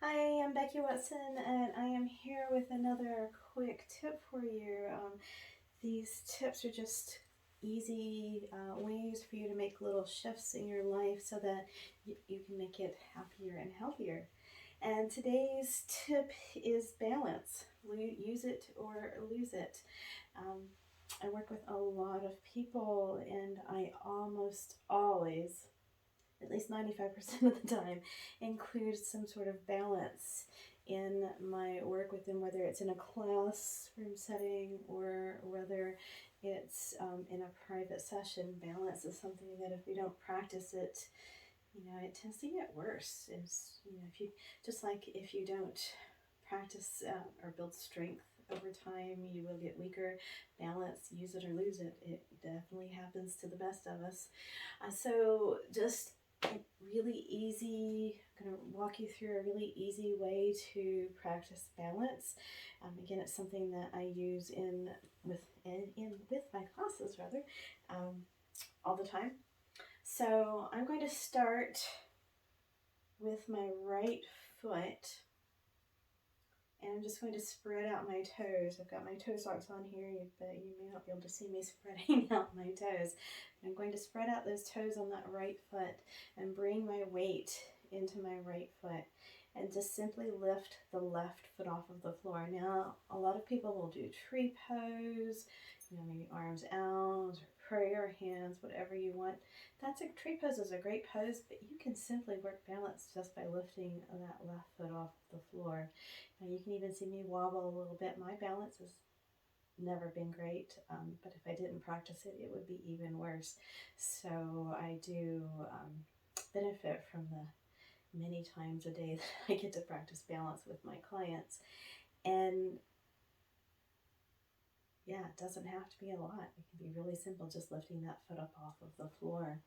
Hi, I'm Becky Watson, and I am here with another quick tip for you. These tips are just easy ways for you to make little shifts in your life so that you can make it happier and healthier. And today's tip is balance. Use it or lose it. Um, I work with a lot of people, and I almost always, at least 95% of the time, include some sort of balance in my work with them, whether it's in a classroom setting or whether it's in a private session. Balance is something that if we don't practice it, it tends to get worse. If you, just like if you don't practice or build strength over time, you will get weaker. Balance, use it or lose it. It definitely happens to the best of us. So just really easy. I'm going to walk you through a really easy way to practice balance. Again, it's something that I use with my classes all the time. So I'm going to start with my right foot, and I'm just going to spread out my toes. I've got my toe socks on here, but you may not be able to see me spreading out my toes. I'm going to spread out those toes on that right foot and bring my weight into my right foot and just simply lift the left foot off of the floor. Now, a lot of people will do tree pose, maybe arms out, or prayer hands, whatever you want. Tree pose is a great pose, but you can simply work balance just by lifting that left foot off the floor. Now you can even see me wobble a little bit. My balance has never been great, but if I didn't practice it, it would be even worse. So I do benefit from the many times a day that I get to practice balance with my clients. And yeah, it doesn't have to be a lot. It can be really simple, just lifting that foot up off of the floor.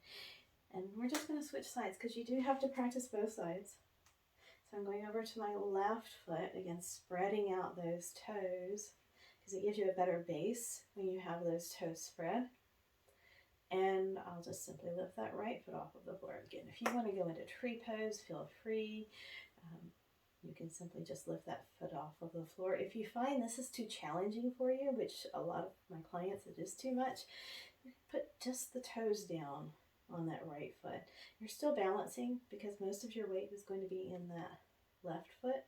And we're just going to switch sides because you do have to practice both sides. So I'm going over to my left foot, again spreading out those toes because it gives you a better base when you have those toes spread. And I'll just simply lift that right foot off of the floor. Again, if you want to go into tree pose, feel free. You can simply just lift that foot off of the floor. If you find this is too challenging for you, which a lot of my clients, it is too much, put just the toes down on that right foot. You're still balancing because most of your weight is going to be in that left foot.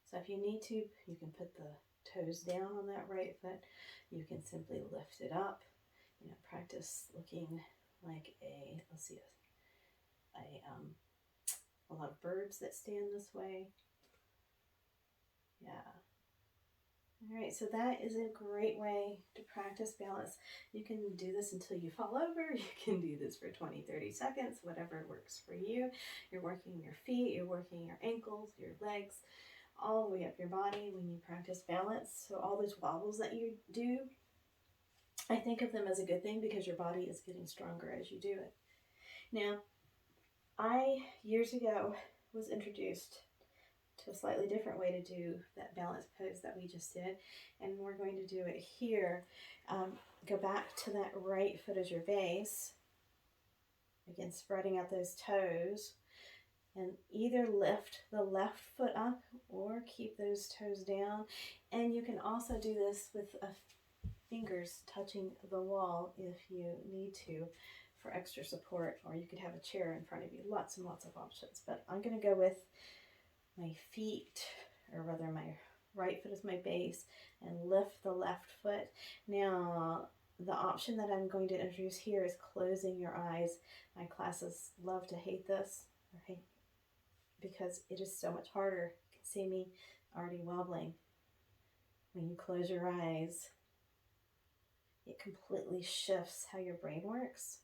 So if you need to, you can put the toes down on that right foot. You can simply lift it up. Practice looking like a lot of birds that stand this way. Yeah. All right, so that is a great way to practice balance. You can do this until you fall over. You can do this for 20, 30 seconds, whatever works for you. You're working your feet, you're working your ankles, your legs, all the way up your body when you practice balance. So all those wobbles that you do, I think of them as a good thing because your body is getting stronger as you do it. Now, I, years ago, was introduced to a slightly different way to do that balance pose that we just did, and we're going to do it here. Go back to that right foot as your base, again spreading out those toes, and either lift the left foot up or keep those toes down. And you can also do this with fingers touching the wall if you need to for extra support, or you could have a chair in front of you. Lots and lots of options, but I'm going to go with my feet, or rather my right foot is my base, and lift the left foot. Now, the option that I'm going to introduce here is closing your eyes. My classes love to hate this, because it is so much harder. You can see me already wobbling. When you close your eyes, it completely shifts how your brain works.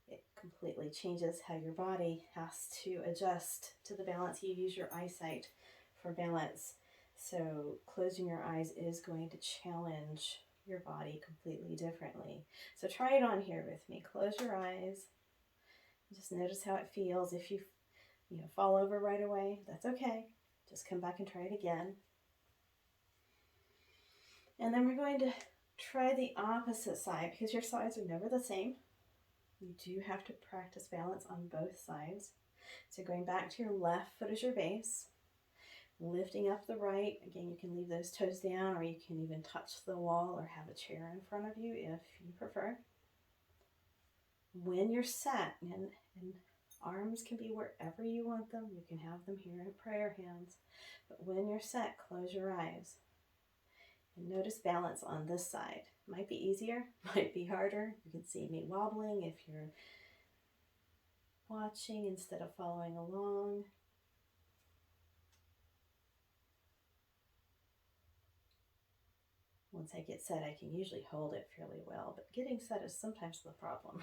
It completely changes how your body has to adjust to the balance. You use your eyesight for balance. So closing your eyes is going to challenge your body completely differently. So try it on here with me. Close your eyes. Just notice how it feels. If you fall over right away, that's okay. Just come back and try it again. And then we're going to try the opposite side because your sides are never the same. You do have to practice balance on both sides. So going back to your left foot as your base, lifting up the right. Again, you can leave those toes down, or you can even touch the wall or have a chair in front of you if you prefer. When you're set, and arms can be wherever you want them. You can have them here in prayer hands. But when you're set, close your eyes. And notice balance on this side. Might be easier, might be harder. You can see me wobbling if you're watching instead of following along. Once I get set, I can usually hold it fairly well, but getting set is sometimes the problem.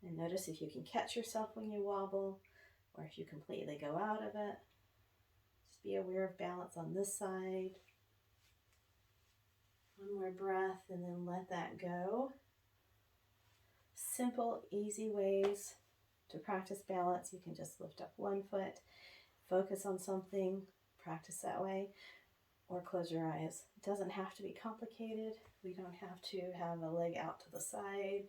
And notice if you can catch yourself when you wobble, or if you completely go out of it. Just be aware of balance on this side. One more breath and then let that go. Simple, easy ways to practice balance. You can just lift up one foot, focus on something, practice that way, or close your eyes. It doesn't have to be complicated. We don't have to have a leg out to the side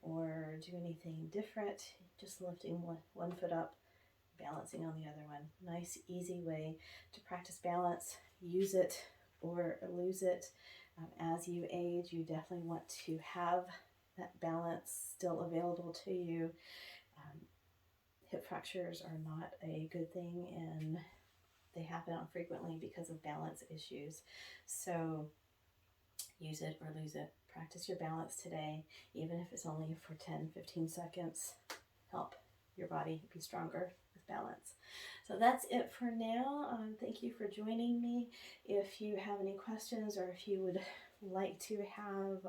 or do anything different. Just lifting one foot up, balancing on the other one. Nice, easy way to practice balance. Use it or lose it. As you age, you definitely want to have that balance still available to you. Hip fractures are not a good thing, and they happen frequently because of balance issues. So use it or lose it. Practice your balance today, even if it's only for 10-15 seconds. Help your body be stronger with balance. So that's it for now. Thank you for joining me. If you have any questions, or if you would like to have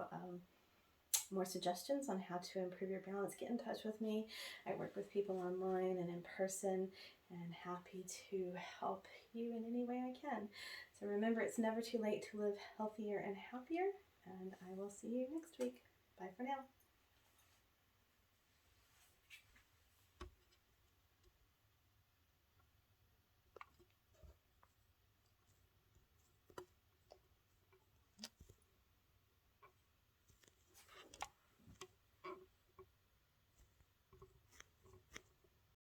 more suggestions on how to improve your balance, get in touch with me. I work with people online and in person, and happy to help you in any way I can. So remember, it's never too late to live healthier and happier, and I will see you next week. Bye for now.